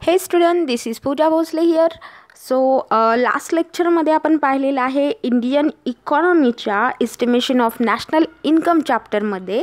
हे student, this is Pooja Bhosale here. So last लेक्चरमध्ये आपण पाहिलेलं आहे इंडियन इकॉनॉमीच्या एस्टिमेशन ऑफ नॅशनल इन्कम चॅप्टरमध्ये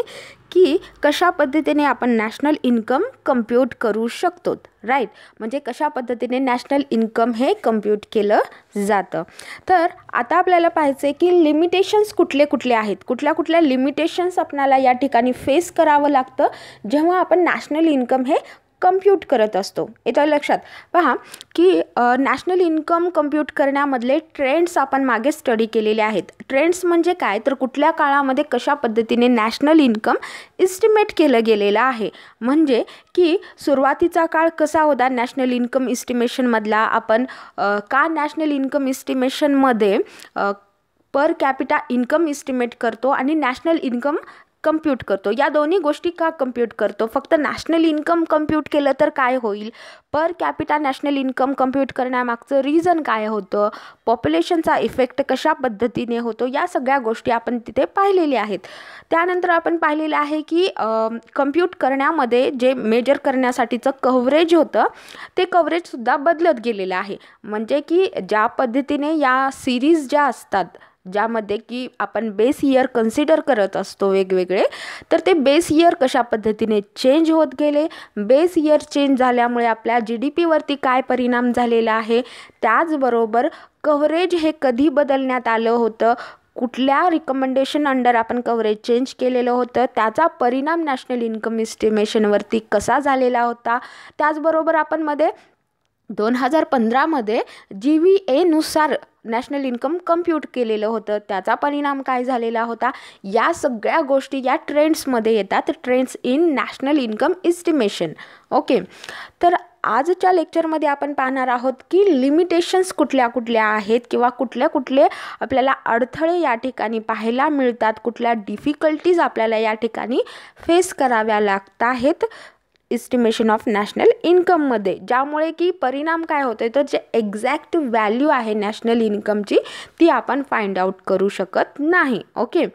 की कशा पद्धतीने आपण नॅशनल इन्कम कम्प्यूट करू शकतो. राईट, म्हणजे कशा पद्धतीने नॅशनल इन्कम हे कम्प्यूट केलं जातं. तर आता आपल्याला पाहायचं आहे की लिमिटेशन्स कुठले कुठले आहेत, कुठल्या कुठल्या लिमिटेशन्स आपल्याला या ठिकाणी फेस करावं लागतं जेव्हा आपण नॅशनल इन्कम हे कम्प्यूट करत असतो. येतं लक्षात. पहा की नॅशनल इन्कम कम्प्यूट करण्यामधले ट्रेंड्स आपण मागे स्टडी केलेले आहेत. ट्रेंड्स म्हणजे काय, तर कुठल्या काळामध्ये कशा पद्धतीने नॅशनल इन्कम इस्टिमेट केलं गेलेलं आहे. म्हणजे की सुरुवातीचा काळ कसा होता नॅशनल इन्कम इस्टिमेशनमधला. आपण का नॅशनल इन्कम इस्टिमेशनमध्ये पर कॅपिटा इन्कम इस्टिमेट करतो आणि नॅशनल इन्कम कम्प्यूट करतो. या दोन्ही गोष्टी का कम्प्यूट करतो. फक्त नॅशनल इन्कम कम्प्यूट केलं तर काय होईल, per capita national income compute करण्यामागचं रिझन काय होतं, पॉप्युलेशनचा इफेक्ट कशा पद्धतीने होतो, या सगळ्या गोष्टी आपण तिथे पाहिलेल्या आहेत. त्यानंतर आपण पाहिलेलं आहे की कम्प्यूट करण्यामध्ये जे मेजर करण्यासाठीचं कव्हरेज होतं ते कव्हरेजसुद्धा बदलत गेलेलं आहे. म्हणजे की ज्या पद्धतीने या सिरीज ज्या असतात ज्यामध्ये की आपण बेस इयर कन्सिडर करत असतो वेगवेगळे, तर ते बेस इयर कशा पद्धतीने चेंज होत गेले, बेस इयर चेंज झाल्यामुळे आपल्या GDP वरती काय परिणाम झालेला आहे, त्याचबरोबर कव्हरेज हे कधी बदलण्यात आलं होतं, कुठल्या रिकमेंडेशन अंडर आपण कव्हरेज चेंज केलेलं होतं, त्याचा परिणाम नॅशनल इन्कम इस्टिमेशनवरती कसा झालेला होता. त्याचबरोबर आपण मध्ये 2015मध्ये GVA नुसार नॅशनल इन्कम कम्प्यूट केलेलं होतं, त्याचा परिणाम काय झालेला होता. या सगळ्या गोष्टी या ट्रेंड्समध्ये येतात. Trends in national income estimation. Okay, तर आजच्या लेक्चरमध्ये आपण पाहणार आहोत की लिमिटेशन्स कुठल्या कुठल्या आहेत किंवा कुठले कुठले आपल्याला अडथळे या ठिकाणी पाहायला मिळतात, कुठल्या डिफिकल्टीज आपल्याला या ठिकाणी फेस कराव्या लागत आहेत इस्टिमेशन ऑफ नॅशनल इन्कममध्ये, ज्यामुळे की परिणाम काय होते, तर जे एक्झॅक्ट व्हॅल्यू आहे नॅशनल इन्कमची ती आपण फाइंड आउट करू शकत नाही. Okay,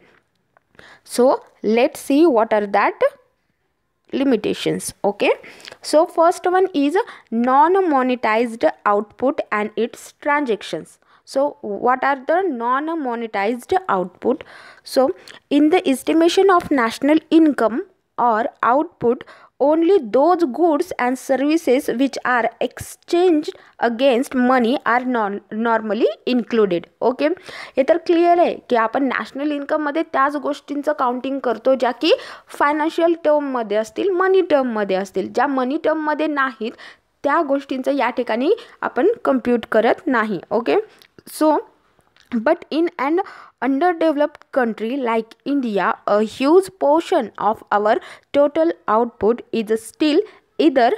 so let's see what are that limitations. Okay, so first one is non-monetized output and its transactions. So what are the non-monetized output? So in the estimation of national income or output, only those goods and services which are exchanged against money are normally included. Okay, हे तर clear आहे की आपण national इन्कममध्ये त्याच गोष्टींचं counting करतो ज्या की फायनान्शियल टर्ममध्ये असतील, मनी टर्ममध्ये असतील. ज्या मनी टर्ममध्ये नाहीत त्या गोष्टींचं या ठिकाणी आपण कम्प्यूट करत नाही. Okay, so but in an underdeveloped country like India, a huge portion of our total output is still either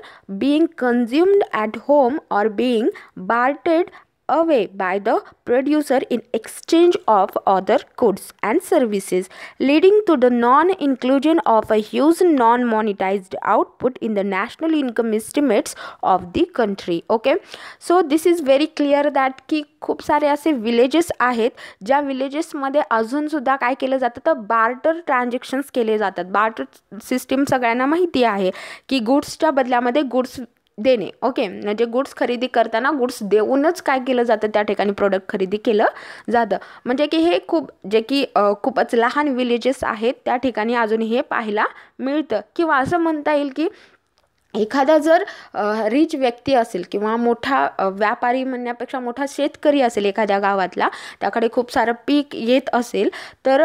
being consumed at home or being bartered away by the producer in exchange of other goods and services, leading to the non-inclusion of a huge non-monetized output in the national income estimates of the country. Okay, so this is very clear that की खूप सारे असे villages आहेत ज्या विलेजेसमध्ये अजूनसुद्धा काय केलं जातं, तर बार्टर ट्रान्झॅक्शन्स केले जातात. बार्टर सिस्टीम सगळ्यांना माहिती आहे की गुड्सच्या बदल्यामध्ये गुड्स देणे. ओके, म्हणजे गुड्स खरेदी करताना गुड्स देऊनच काय केलं जातं, त्या ठिकाणी प्रोडक्ट खरेदी केलं जातं. म्हणजे की हे खूपच लहान विलेजेस आहेत त्या ठिकाणी अजूनही हे पाहायला मिळतं. किंवा असं म्हणता येईल की एखादा जर रिच व्यक्ती असेल किंवा मोठा व्यापारी म्हणण्यापेक्षा मोठा शेतकरी असेल एखाद्या गावातला, त्याकडे खूप सारं पीक येत असेल, तर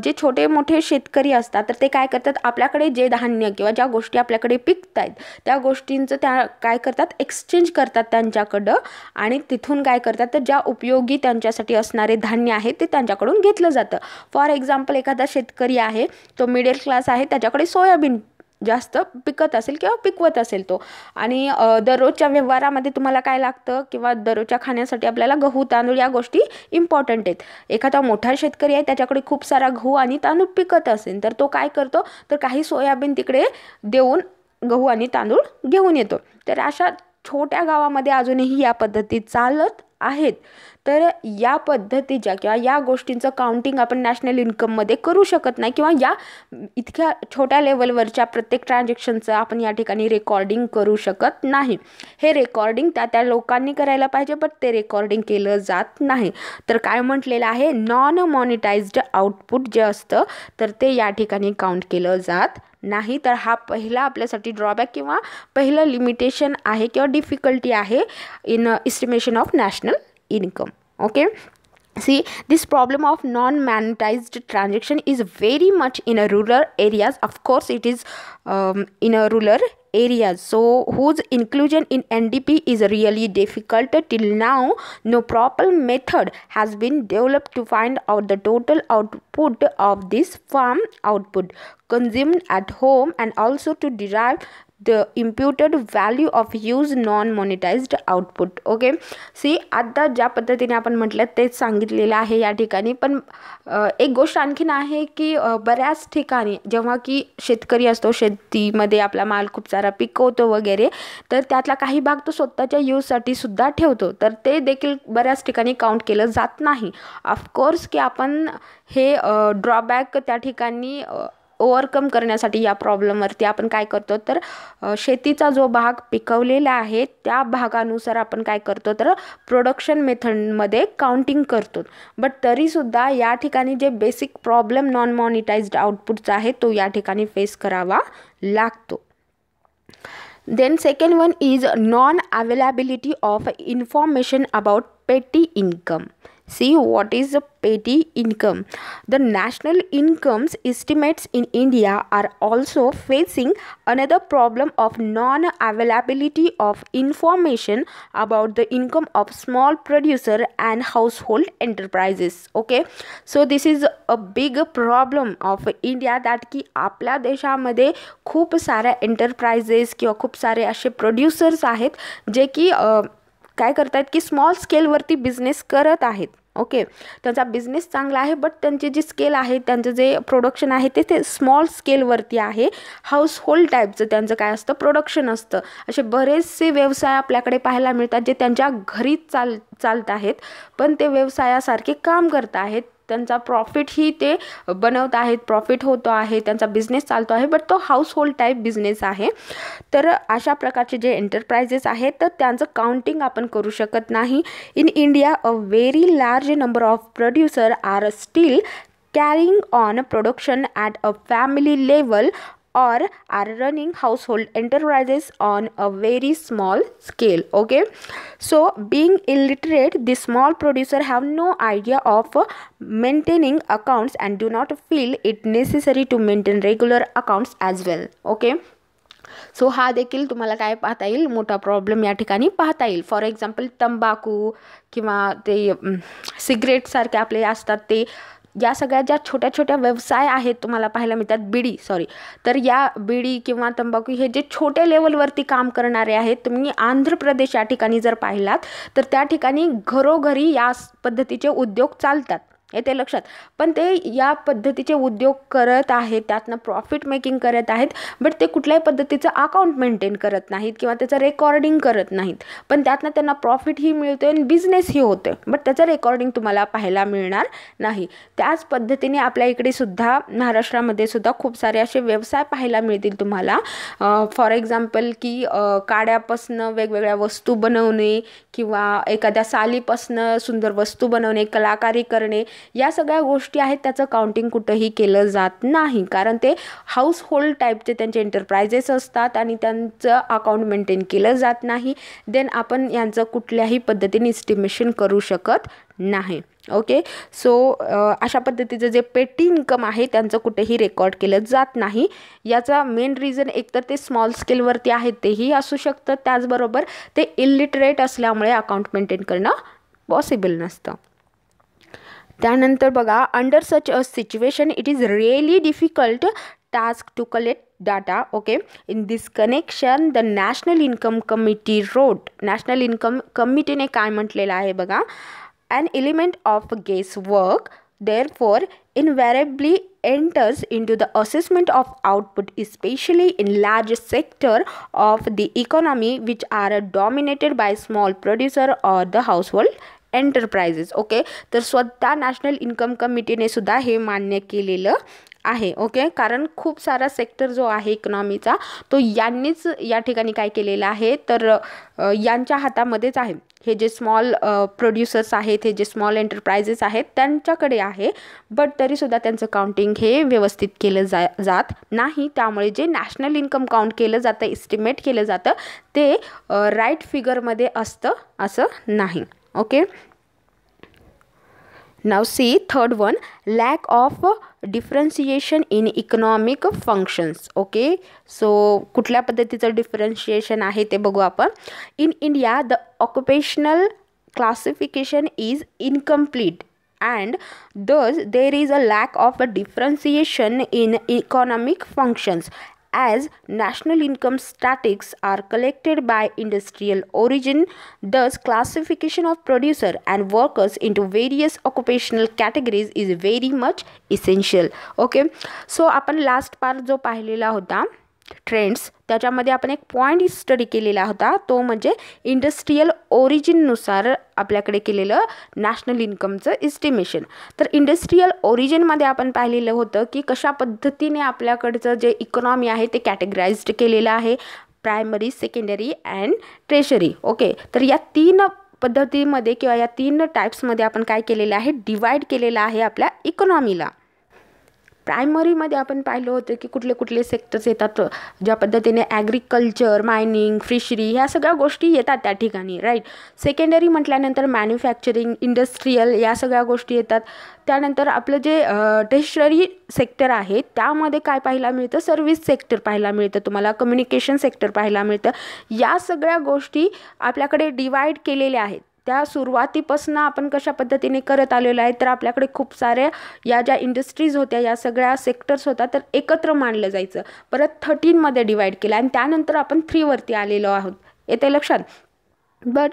जे छोटे मोठे शेतकरी असतात तर ते काय करतात, आपल्याकडे जे धान्य किंवा ज्या गोष्टी आपल्याकडे पिकत आहेत त्या गोष्टींचं त्या काय करतात, एक्सचेंज करतात त्यांच्याकडं आणि तिथून काय करतात, तर ज्या उपयोगी त्यांच्यासाठी असणारे धान्य आहे ते त्यांच्याकडून घेतलं जातं. फॉर एक्झाम्पल, एखादा शेतकरी आहे, तो मिडल क्लास आहे, त्याच्याकडे सोयाबीन जास्त पिकत असेल किंवा पिकवत असेल तो, आणि दररोजच्या व्यवहारामध्ये तुम्हाला काय लागतं किंवा दररोजच्या खाण्यासाठी आपल्याला गहू तांदूळ या गोष्टी इम्पॉर्टंट आहेत. एखादा मोठा शेतकरी आहे, त्याच्याकडे खूप सारा गहू आणि तांदूळ पिकत असेल, तर तो काय करतो, तर काही सोयाबीन तिकडे देऊन गहू आणि तांदूळ घेऊन येतो. तर अशा छोट्या गावामध्ये अजूनही या पद्धती चालत आहेत. तर या पद्धतीच्या किंवा या गोष्टींचं काउंटिंग आपण नॅशनल इन्कममध्ये करू शकत नाही, किंवा या इतक्या छोट्या लेवलवरच्या प्रत्येक ट्रान्झॅक्शनचं आपण या ठिकाणी रेकॉर्डिंग करू शकत नाही. हे रेकॉर्डिंग त्या लोकांनी करायला पाहिजे, बट ते रेकॉर्डिंग केलं जात नाही. तर काय म्हटलेलं आहे, नॉन मॉनिटाइज्ड आउटपुट जे असतं तर ते या ठिकाणी काउंट केलं जात नाही. तर हा पहिला आपल्यासाठी ड्रॉबॅक किंवा पहिलं लिमिटेशन आहे किंवा डिफिकल्टी आहे in estimation of national income. Okay, see, this problem of non-monetized transaction is very much in a rural areas. Of course it is in a rural areas, so whose inclusion in NDP is really difficult. Till now no proper method has been developed to find out the total output of this farm output consumed at home, and also to derive the imputed value of use non-monetized output. Okay, see, आता ज्या पद्धतीने आपण म्हटलं तेच सांगितलेलं आहे या ठिकाणी. पण एक गोष्ट आणखीन आहे की बऱ्याच ठिकाणी जेव्हा की शेतकरी असतो, शेतीमध्ये आपला माल खूप सारा पिकवतो वगैरे, तर त्यातला काही भाग तो स्वतःच्या यूजसाठी सुद्धा ठेवतो, तर ते देखील बऱ्याच ठिकाणी काउंट केलं जात नाही. ऑफकोर्स की आपण हे ड्रॉबॅक त्या ठिकाणी ओव्हरकम करण्यासाठी या प्रॉब्लेमवरती आपण काय करतो, तर शेतीचा जो भाग पिकवलेला आहे त्या भागानुसार आपण काय करतो, तर प्रोडक्शन मेथडमध्ये काउंटिंग करतो. बट तरीसुद्धा या ठिकाणी जे बेसिक प्रॉब्लेम नॉन मॉनिटाइज्ड आउटपुटचा आहे तो या ठिकाणी फेस करावा लागतो. Then second one is non-availability of information about petty income. See, what is the petty income? The national incomes estimates in India are also facing another problem of non-availability of information about the income of small producer and household enterprises. Okay, so this is a big problem of India, that की आपल्या देशामध्ये खूप साऱ्या enterprises किंवा खूप सारे असे producers आहेत जे की काय करतात की स्मॉल स्केलवरती बिझनेस करत आहेत. ओके, त्यांचा बिझनेस चांगला आहे, बट त्यांची जी स्केल आहे, त्यांचं जे प्रोडक्शन आहे ते स्मॉल स्केलवरती आहे. हाऊसहोल्ड टाईपचं त्यांचं काय असतं, प्रोडक्शन असतं. असे बरेचसे व्यवसाय आपल्याकडे पाहायला मिळतात जे त्यांच्या घरीच चालत आहेत, पण ते व्यवसायासारखे काम करत आहेत. त्यांचा प्रॉफिटही ते बनवत आहेत, प्रॉफिट होतो आहे, त्यांचा बिझनेस चालतो आहे, बट तो हाऊसहोल्ड टाईप बिझनेस आहे. तर अशा प्रकारचे जे एंटरप्राइजेस आहेत तर त्यांचं काउंटिंग आपण करू शकत नाही. In India a very large number of producer are still carrying on production at a family level or are running household enterprises on a very small scale. Okay, so being illiterate, the small producer have no idea of maintaining accounts and do not feel it necessary to maintain regular accounts as well. Okay, so हा देखील तुम्हाला काय पाहता येईल, मोठा problem या ठिकाणी पाहता येईल. फॉर एक्झाम्पल तंबाखू किंवा ते सिगरेटसारखे आपले असतात, ते या सगळ्या ज्या छोट्या छोट्या व्यवसाय आहेत तुम्हाला पाहायला मिळतात, तर या बिडी किंवा तंबाखू हे जे छोट्या लेवलवरती काम करणारे आहेत, तुम्ही आंध्र प्रदेश या ठिकाणी जर पाहिलात तर त्या ठिकाणी घरोघरी या पद्धतीचे उद्योग चालतात, येते लक्षात. पण ते या पद्धतीचे उद्योग करत आहेत, त्यातनं प्रॉफिट मेकिंग करत आहेत, बट ते कुठल्याही पद्धतीचं अकाउंट मेंटेन करत नाहीत किंवा त्याचं रेकॉर्डिंग करत नाहीत. पण त्यातनं त्यांना प्रॉफिटही मिळतो आणि बिझनेसही होतो, बट त्याचं रेकॉर्डिंग तुम्हाला पाहायला मिळणार नाही. त्याच पद्धतीने आपल्या इकडे सुद्धा महाराष्ट्रामध्ये सुद्धा खूप सारे असे व्यवसाय पाहायला मिळतील तुम्हाला. फॉर एक्झाम्पल की काड्यापासनं वेगवेगळ्या वस्तू बनवणे किंवा एखाद्या सालीपासनं सुंदर वस्तू बनवणे, कलाकारी करणे, या सगळ्या गोष्टी आहेत, त्याचं काउंटिंग कुठंही केलं जात नाही, कारण ते हाऊस होल्ड टाईपचे त्यांचे एंटरप्राइजेस असतात आणि त्यांचं अकाउंट मेंटेन केलं जात नाही. देन आपण यांचं कुठल्याही पद्धतीने इस्टिमेशन करू शकत नाही. ओके, सो अशा पद्धतीचं जे पेटी इन्कम आहे त्यांचं कुठेही रेकॉर्ड केलं जात नाही. याचा मेन रिझन एकतर ते स्मॉल स्केलवरती आहेत तेही असू शकतं, त्याचबरोबर ते इलिटरेट असल्यामुळे अकाउंट मेंटेन करणं पॉसिबल नसतं. त्यानंतर बघा, under such a situation it is really difficult task to collect data. Okay, in this connection the National Income Committee wrote, National Income Committee ने काय म्हटलेलं आहे बघा, an element of guesswork therefore invariably enters into the assessment of output, especially in large sector of the economy which are dominated by small producer or the household enterprises. Okay, तर स्वतः national income कमिटीने सुद्धा हे मान्य केलेलं आहे. Okay, कारण खूप सारा सेक्टर जो आहे इकॉनॉमीचा तो यांनीच या ठिकाणी काय केलेलं आहे, तर यांच्या हातामध्येच आहे. हे जे स्मॉल प्रोड्युसर्स आहेत, हे जे स्मॉल एंटरप्राइजेस आहेत त्यांच्याकडे आहे, बट तरीसुद्धा त्यांचं काउंटिंग हे व्यवस्थित केलं जात नाही. त्यामुळे जे नॅशनल इन्कम काउंट केलं जातं, एस्टिमेट केलं जातं ते राईट फिगरमध्ये असतं असं नाही. Okay, now see third one, lack of differentiation in economic functions. Okay, so कुठल्या पद्धतीचं डिफरन्शिएशन आहे ते बघू आपण. In India the occupational classification is incomplete and thus there is a lack of a differentiation in economic functions, as national income statistics are collected by industrial origin. Thus classification of producer and workers into various occupational categories is very much essential. Okay, so आपण last part जो पाहिलेला होता trends, त्याच्यामध्ये आपण एक point study केलेला होता, तो म्हणजे इंडस्ट्रियल ओरिजिननुसार आपल्याकडे केलेलं नॅशनल इन्कमचं एस्टिमेशन. तर इंडस्ट्रियल ओरिजिनमध्ये आपण पाहिलेलं होतं की कशा पद्धतीने आपल्याकडचं जे इकॉनॉमी आहे ते कॅटेगराइज्ड केलेलं आहे, primary, secondary and treasury. Okay, तर या तीन पद्धतीमध्ये किंवा या तीन टाईप्समध्ये आपण काय केलेलं आहे, डिवाइड केलेलं आहे आपल्या इकॉनॉमीला. प्रायमरीमध्ये आपण पाहिलं होतं की कुठले कुठले सेक्टर्स येतात, ज्या पद्धतीने ॲग्रिकल्चर, मायनिंग, फिशरी ह्या सगळ्या गोष्टी येतात त्या ठिकाणी, राईट. सेकंडरी म्हटल्यानंतर मॅन्युफॅक्चरिंग, इंडस्ट्रियल या सगळ्या गोष्टी येतात. त्यानंतर आपलं जे टेरिटरी सेक्टर आहे त्यामध्ये काय पाहायला मिळतं, सर्व्हिस सेक्टर पाहायला मिळतं, तुम्हाला कम्युनिकेशन सेक्टर पाहायला मिळतं. या सगळ्या गोष्टी आपल्याकडे डिवाइड केलेल्या आहेत. त्या सुरुवातीपासून आपण कशा पद्धतीने करत आलेलो आहे, तर आपल्याकडे खूप साऱ्या या ज्या इंडस्ट्रीज होत्या, या सगळ्या सेक्टर्स होत्या, तर एकत्र मानलं जायचं. परत 13मध्ये डिवाइड केलं आणि त्यानंतर आपण 3वरती आलेलो आहोत. येते लक्षात. बट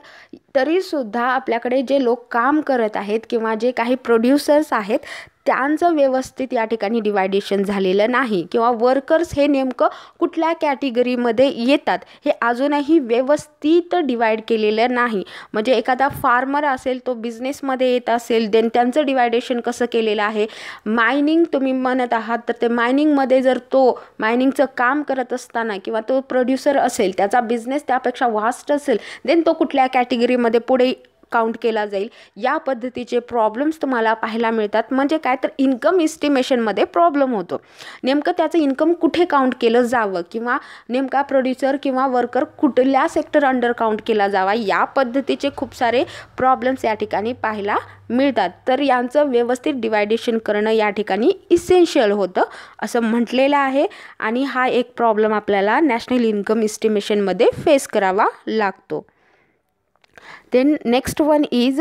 तरीसुद्धा आपल्याकडे जे लोक काम करत आहेत किंवा जे काही प्रोड्युसर्स आहेत त्यांचं व्यवस्थित या ठिकाणी डिवायडेशन झालेलं नाही, किंवा वर्कर्स हे नेमकं कुठल्या कॅटेगरीमध्ये येतात हे अजूनही व्यवस्थित डिवाइड केलेलं नाही. म्हणजे एखादा फार्मर असेल, तो बिझनेसमध्ये येत असेल, देन त्यांचं डिवायडेशन कसं केलेलं आहे. मायनिंग तुम्ही म्हणत आहात, तर ते मायनिंगमध्ये जर तो मायनिंगचं काम करत असताना किंवा तो प्रोड्युसर असेल, त्याचा बिझनेस त्यापेक्षा वास्ट असेल, देन तो कुठल्या कॅटेगरीमध्ये पुढे काउंट केला जाईल. या पद्धतीचे प्रॉब्लेम्स तुम्हाला पाहायला मिळतात. म्हणजे काय, तर इन्कम एस्टिमेशनमध्ये प्रॉब्लेम होतो. नेमकं त्याचं इन्कम कुठे काउंट केलं जावं, किंवा नेमका प्रोड्युसर किंवा वर्कर कुठल्या सेक्टर अंडर काउंट केला जावा, या पद्धतीचे खूप सारे प्रॉब्लेम्स या ठिकाणी पाहायला मिळतात. तर यांचं व्यवस्थित डिवायडेशन करणं या ठिकाणी इसेन्शियल होतं असं म्हटलेलं आहे. आणि हा एक प्रॉब्लेम आपल्याला नॅशनल इन्कम एस्टिमेशनमध्ये फेस करावा लागतो. Then next one is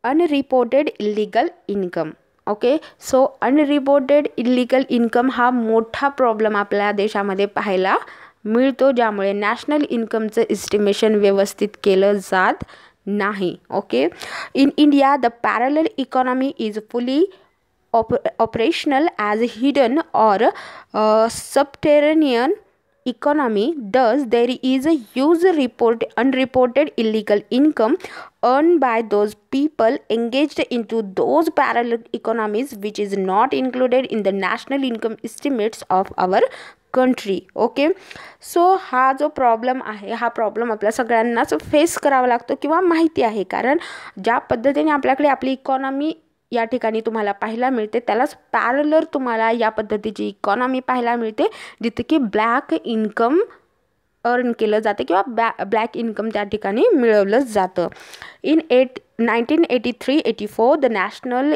unreported illegal income. Okay, so unreported illegal income हा मोठा प्रॉब्लेम आपल्या देशामध्ये पाहायला मिळतो, ज्यामुळे नॅशनल इन्कमचं एस्टिमेशन व्यवस्थित केलं जात नाही. Okay, in India the parallel economy is fully operational as hidden or subterranean economy. Thus there is a huge unreported illegal income earned by those people engaged into those parallel economies which is not included in the national income estimates of our country. Okay, so हा जो problem आहे, हा problem आपल्या सगळ्यांनाच face करावा लागतो किंवा माहिती आहे. कारण ज्या पद्धतीने आपल्याकडे आपली इकॉनॉमी या ठिकाणी तुम्हाला पाहायला मिळते, त्यालाच पॅरलर तुम्हाला या पद्धतीची इकॉनॉमी पाहायला मिळते, जिथे की ब्लॅक इन्कम अर्न केलं जातं किंवा ब्लॅक इन्कम त्या ठिकाणी मिळवलं जातं. In 1983-84 the national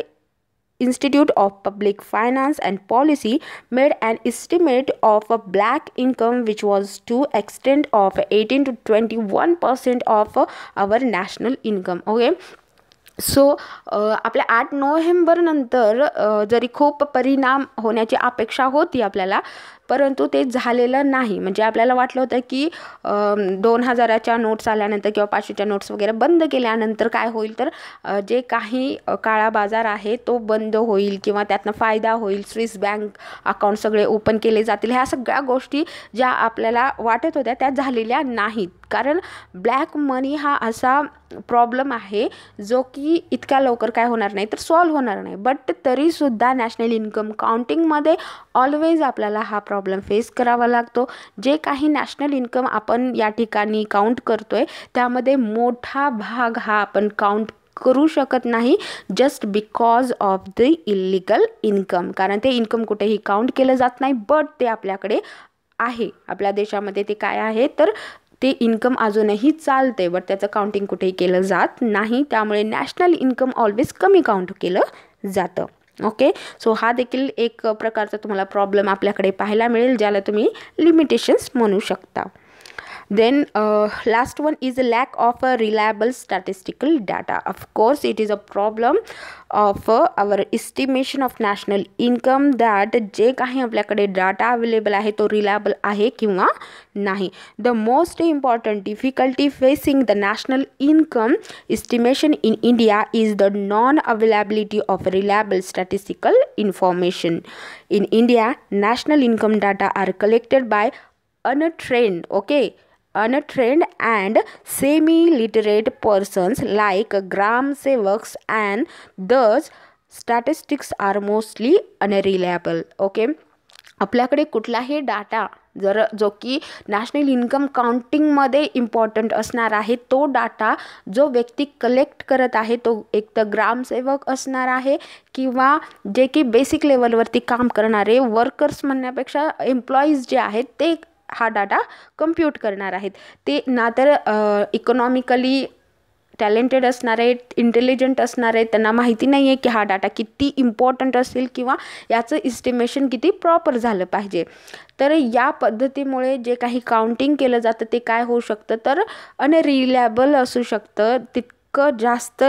Institute of Public Finance and Policy made an estimate of a black income which was to extent of 18 to 21% of our national income. Okay, so आपल्या 8 नोव्हेंबरनंतर जरी खूप परिणाम होण्याची अपेक्षा होती आपल्याला, परंतु ते झालेलं नाही. म्हणजे आपल्याला वाटलं होतं की 2000च्या नोट्स आल्यानंतर किंवा 500च्या नोट्स वगैरे बंद केल्यानंतर काय होईल, तर जे काही काळा बाजार आहे तो बंद होईल किंवा त्यातनं फायदा होईल, स्विस बँक अकाउंट सगळे ओपन केले जातील. ह्या सगळ्या गोष्टी ज्या आपल्याला वाटत होत्या त्या झालेल्या नाहीत. कारण ब्लॅक मनी हा असा प्रॉब्लेम आहे जो की इतक्या लवकर काय होणार नाही तर सॉल्व्ह होणार नाही. बट तरीसुद्धा नॅशनल इन्कम काउंटिंगमध्ये ऑलवेज आपल्याला हा प्रॉब्लेम फेस करावा लागतो. जे काही नॅशनल इन्कम आपण या ठिकाणी काउंट करतोय त्यामध्ये मोठा भाग हा आपण काउंट करू शकत नाही just because of the illegal income. कारण ते इन्कम कुठेही काउंट केलं जात नाही, बट ते आपल्याकडे आहे. आपल्या देशामध्ये ते काय आहे तर ते इन्कम अजूनही चालते, बट त्याचं काउंटिंग कुठेही केलं जात नाही. त्यामुळे नॅशनल इन्कम ऑलवेज कमी काउंट केलं जातं. ओके, सो हा देखील एक प्रकारचा तुम्हाला प्रॉब्लेम आपल्याकडे पाहायला मिळेल, ज्याला तुम्ही लिमिटेशन्स म्हणू शकता. Then last one is a lack of a reliable statistical data. Of course it is a problem of our estimation of national income that जे काही आपल्याकडे डाटा अवेलेबल आहे तो रिलायबल आहे किंवा नाही. The most important difficulty facing the national income estimation in India is the non-availability of reliable statistical information. In India, national income data are collected by untrained and semi-literate persons like gram sevaks, and thus statistics are mostly unreliable. Okay, आपल्याकडे कुठलाही data जो की national income काउंटिंगमध्ये important असणार आहे, तो data जो व्यक्ती collect करत आहे तो एक तर ग्रामसेवक असणार आहे किंवा जे की बेसिक लेवलवरती काम करणारे वर्कर्स म्हणण्यापेक्षा एम्प्लॉईज जे आहेत ते हा डाटा कम्प्यूट करणार आहेत. ते ना तर इकॉनॉमिकली टॅलेंटेड असणार आहेत, इंटेलिजंट असणार आहेत, त्यांना माहिती नाही आहे की हा डाटा किती इम्पॉर्टंट असेल किंवा याचं इस्टिमेशन किती प्रॉपर झालं पाहिजे. तर या पद्धतीमुळे जे काही काउंटिंग केलं जातं ते काय होऊ शकतं तर अनरिलायबल असू शकतं, तितकं जास्त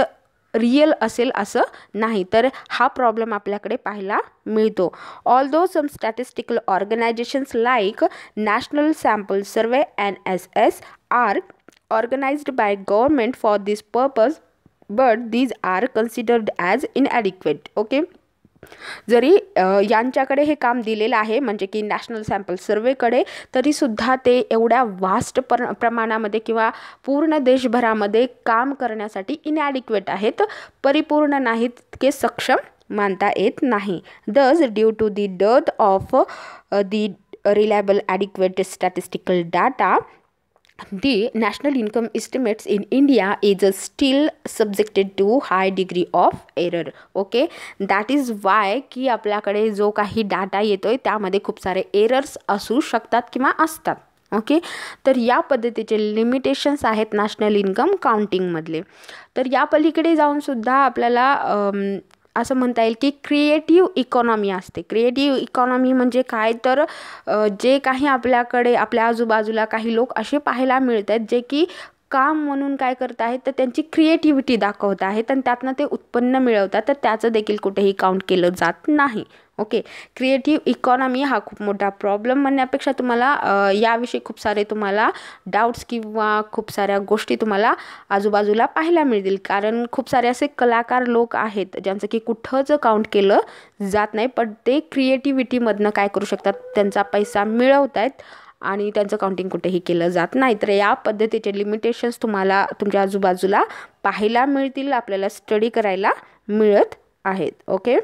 रियल असेल असं नाही. तर हा प्रॉब्लेम आपल्याकडे पाहायला मिळतो. Although some statistical organisations like national sample survey NSS are organized by government for this purpose, but these are considered as inadequate. Okay, जरी यांच्याकडे हे काम दिलेलं आहे म्हणजे की नॅशनल सॅम्पल सर्वेकडे, तरीसुद्धा ते एवढ्या वास्ट प्रमाणामध्ये किंवा पूर्ण देशभरामध्ये काम करण्यासाठी इनॲडिक्वेट आहेत, परिपूर्ण नाहीत, तितके सक्षम मानता येत नाही. Thus due to the death of the reliable adequate statistical data, the national income estimates in India is still subjected to high degree of error. Okay, that is why की आपल्याकडे जो काही डाटा येतोय त्यामध्ये खूप सारे एरर्स असू शकतात किंवा असतात. ओके, तर या पद्धतीचे लिमिटेशन्स आहेत नॅशनल इन्कम काउंटिंगमधले. तर या पलीकडे जाऊनसुद्धा आपल्याला असं म्हणता येईल की क्रिएटिव्ह इकॉनॉमी असते. क्रिएटिव्ह इकॉनॉमी म्हणजे काय तर जे काही आपल्याकडे आपल्या आजूबाजूला काही लोक असे पाहायला मिळत आहेत जे की काम म्हणून काय करत आहेत तर त्यांची क्रिएटिव्हिटी दाखवत आहेत आणि त्यातनं ते उत्पन्न मिळवतात, तर त्याचं देखील कुठेही काउंट केलं जात नाही. ओके, क्रिएटिव्ह इकॉनॉमी हा खूप मोठा प्रॉब्लेम म्हणण्यापेक्षा तुम्हाला याविषयी खूप सारे तुम्हाला डाऊट्स किंवा खूप साऱ्या गोष्टी तुम्हाला आजूबाजूला पाहायला मिळतील. कारण खूप सारे असे कलाकार लोक आहेत ज्यांचं की कुठंच काउंट केलं जात नाही, पण ते क्रिएटिव्हिटीमधनं काय करू शकतात, त्यांचा पैसा मिळवत आहेत आणि त्यांचं काउंटिंग कुठेही केलं जात नाही. तर या पद्धतीचे लिमिटेशन्स तुम्हाला तुमच्या आजूबाजूला पाहायला मिळतील, आपल्याला स्टडी करायला मिळत आहेत. ओके.